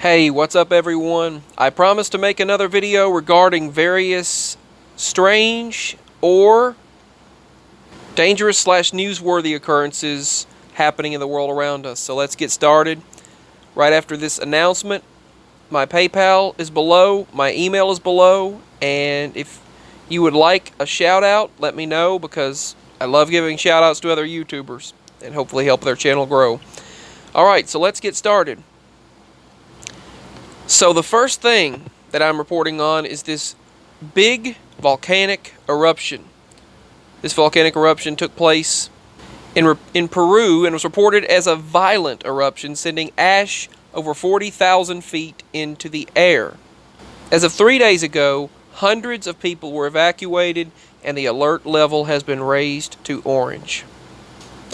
Hey, what's up everyone? I promised to make another video regarding various strange or dangerous / newsworthy occurrences happening in the world around us. So let's get started. Right after this announcement, my PayPal is below, my email is below, and if you would like a shout out, let me know because I love giving shout outs to other YouTubers and hopefully help their channel grow. Alright, so let's get started. So the first thing that I'm reporting on is this big volcanic eruption. This volcanic eruption took place in Peru and was reported as a violent eruption, sending ash over 40,000 feet into the air. As of 3 days ago, hundreds of people were evacuated and the alert level has been raised to orange.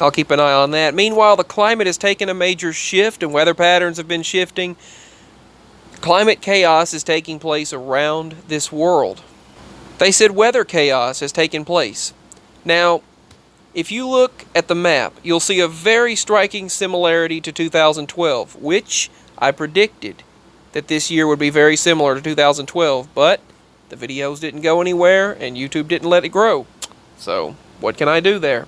I'll keep an eye on that. Meanwhile, the climate has taken a major shift and weather patterns have been shifting. Climate chaos is taking place around this world. They said weather chaos has taken place. Now, if you look at the map, you'll see a very striking similarity to 2012, which I predicted that this year would be very similar to 2012, but the videos didn't go anywhere and YouTube didn't let it grow. So, what can I do there?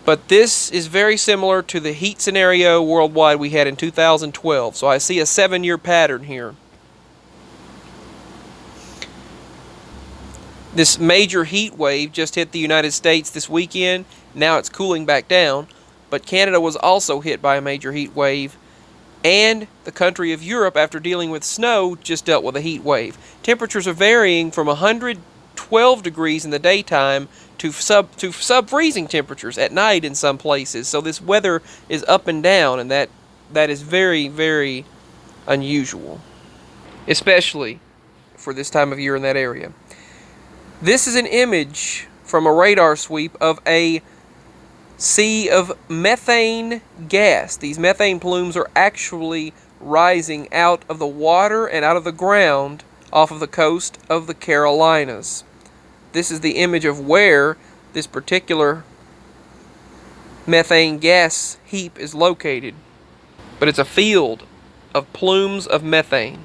But this is very similar to the heat scenario worldwide we had in 2012. So I see a 7-year pattern here. This major heat wave just hit the United States this weekend. Now it's cooling back down. But Canada was also hit by a major heat wave. And the country of Europe, after dealing with snow, just dealt with a heat wave. Temperatures are varying from 112 degrees in the daytime to sub-freezing temperatures at night in some places. So this weather is up and down, and that is very, very unusual, especially for this time of year in that area. This is an image from a radar sweep of a sea of methane gas. These methane plumes are actually rising out of the water and out of the ground off of the coast of the Carolinas. This is the image of where this particular methane gas heap is located. But it's a field of plumes of methane.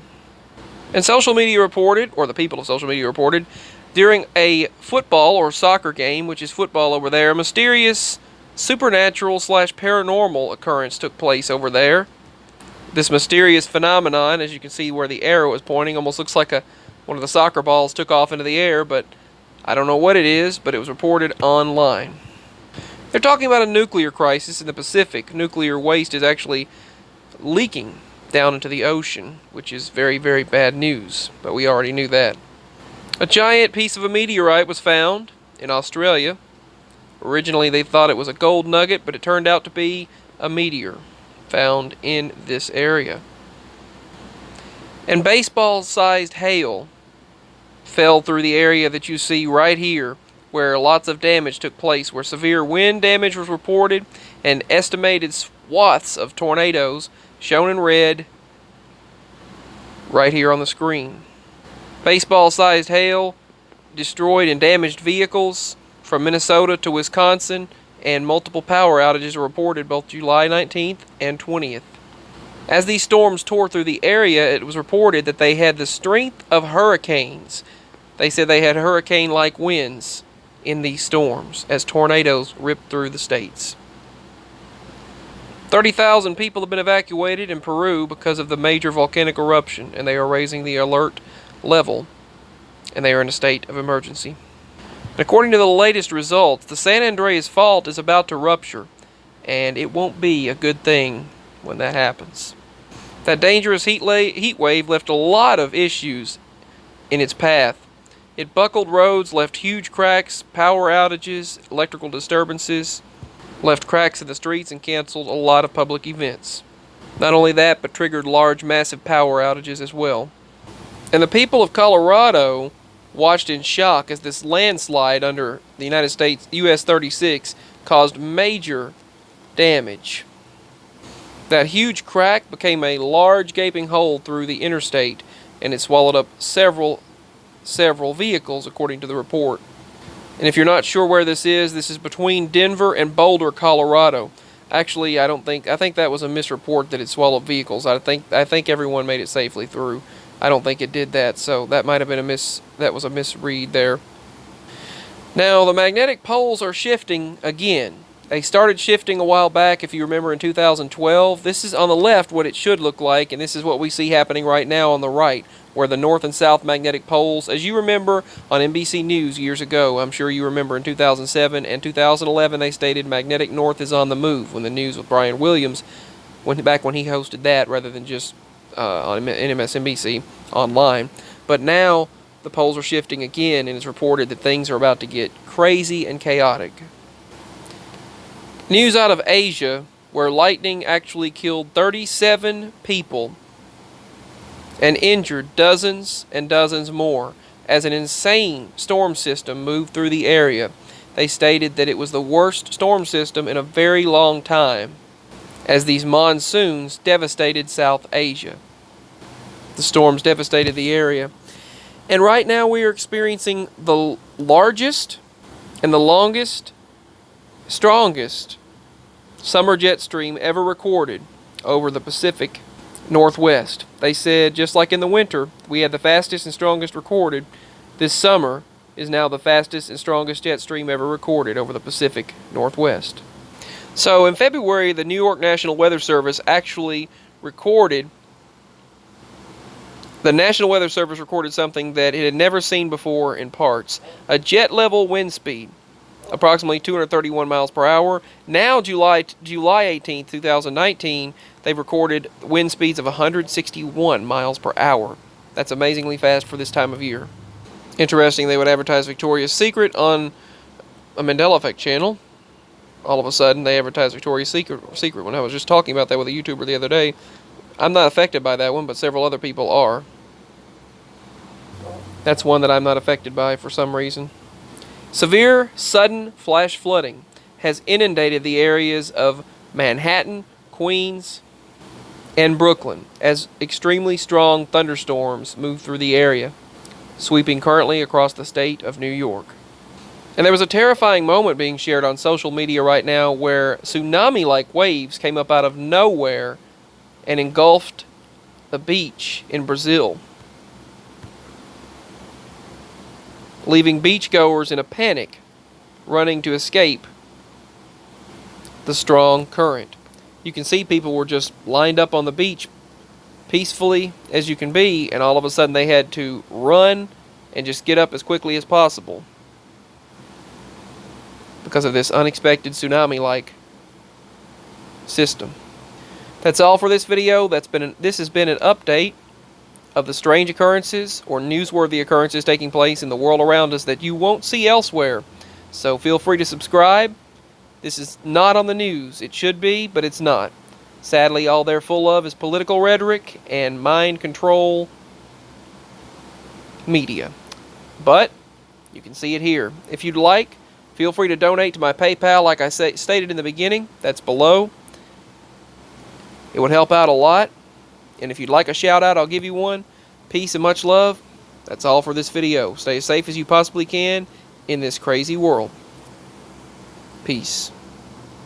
And social media reported, or the people of social media reported, during a football or soccer game, which is football over there, a mysterious supernatural / paranormal occurrence took place over there. This mysterious phenomenon, as you can see where the arrow is pointing, almost looks like one of the soccer balls took off into the air, but I don't know what it is, but it was reported online. They're talking about a nuclear crisis in the Pacific. Nuclear waste is actually leaking down into the ocean, which is very, very bad news, but we already knew that. A giant piece of a meteorite was found in Australia. Originally they thought it was a gold nugget, but it turned out to be a meteor found in this area. And baseball-sized hail fell through the area that you see right here, where lots of damage took place, where severe wind damage was reported, and estimated swaths of tornadoes, shown in red, right here on the screen. Baseball-sized hail destroyed and damaged vehicles from Minnesota to Wisconsin, and multiple power outages are reported both July 19th and 20th. As these storms tore through the area, it was reported that they had the strength of hurricanes. They said they had hurricane-like winds in these storms as tornadoes ripped through the states. 30,000 people have been evacuated in Peru because of the major volcanic eruption, and they are raising the alert level, and they are in a state of emergency. And according to the latest results, the San Andreas Fault is about to rupture, and it won't be a good thing when that happens. That dangerous heat wave left a lot of issues in its path. It buckled roads, left huge cracks, power outages, electrical disturbances, left cracks in the streets, and canceled a lot of public events. Not only that, but triggered large, massive power outages as well. And the people of Colorado watched in shock as this landslide under the United States US 36 caused major damage. That huge crack became a large gaping hole through the interstate, and it swallowed up several vehicles, according to the report. And if you're not sure where this is between Denver and Boulder, Colorado. Actually, I think that was a misreport that it swallowed vehicles. I think everyone made it safely through. I don't think it did that, so that might have been that was a misread there. Now, the magnetic poles are shifting again. They started shifting a while back, if you remember, in 2012. This is on the left what it should look like, and this is what we see happening right now on the right, where the north and south magnetic poles, as you remember on NBC News years ago, I'm sure you remember in 2007 and 2011, they stated magnetic north is on the move, when the news with Brian Williams, back when he hosted that rather than just on MSNBC online. But now the poles are shifting again, and it's reported that things are about to get crazy and chaotic. News out of Asia, where lightning actually killed 37 people and injured dozens and dozens more as an insane storm system moved through the area. They stated that it was the worst storm system in a very long time, as these monsoons devastated South Asia. The storms devastated the area. And right now we are experiencing the largest and the longest, strongest summer jet stream ever recorded over the Pacific Northwest. They said, just like in the winter, we had the fastest and strongest recorded. This summer is now the fastest and strongest jet stream ever recorded over the Pacific Northwest. So in February, the New York National Weather Service actually recorded The National Weather Service recorded something that it had never seen before in parts. A jet level wind speed, approximately 231 miles per hour. Now, July 18, 2019, they've recorded wind speeds of 161 miles per hour. That's amazingly fast for this time of year. Interesting, they would advertise Victoria's Secret on a Mandela Effect channel. All of a sudden, they advertise Victoria's Secret when I was just talking about that with a YouTuber the other day. I'm not affected by that one, but several other people are. That's one that I'm not affected by for some reason. Severe, sudden flash flooding has inundated the areas of Manhattan, Queens, and Brooklyn as extremely strong thunderstorms move through the area, sweeping currently across the state of New York. And there was a terrifying moment being shared on social media right now where tsunami-like waves came up out of nowhere and engulfed the beach in Brazil, leaving beachgoers in a panic, running to escape the strong current. You can see people were just lined up on the beach, peacefully as you can be, and all of a sudden they had to run and just get up as quickly as possible because of this unexpected tsunami-like system. That's all for this video. This has been an update of the strange occurrences or newsworthy occurrences taking place in the world around us that you won't see elsewhere. So feel free to subscribe. This is not on the news. It should be, but it's not. Sadly, all they're full of is political rhetoric and mind control media. But you can see it here. If you'd like, feel free to donate to my PayPal like I stated in the beginning. That's below. It would help out a lot. And if you'd like a shout out, I'll give you one. Peace and much love. That's all for this video. Stay as safe as you possibly can in this crazy world. Peace.